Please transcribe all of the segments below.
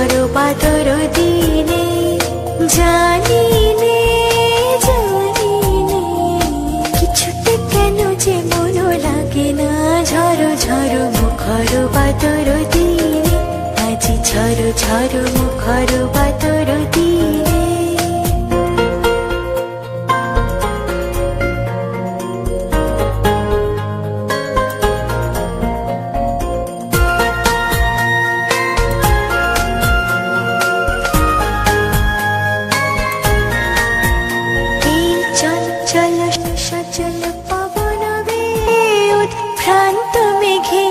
মুখর বাদর দিনে জানি নে কিছুতে কেন যে মন লাগে না। ঝড় ঝড় মুখর বাদর দিনে আজি ঝড় ঝড় মুখর বাদর দিনে। চঞ্চল সচল পবন উৎভ্রান্ত মেঘে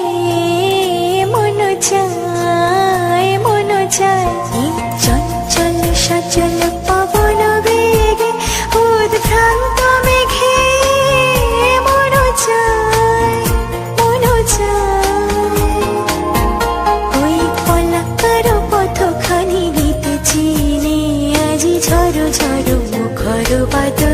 মন চায় মন চায়। চঞ্চল সচল পবন বেগে উৎভ্রান্ত মেঘে মন চায় মন চায়। ওই পলাকার পথখানি নিতে চিনে আজি ঝড় ঝড় মুখর বাদর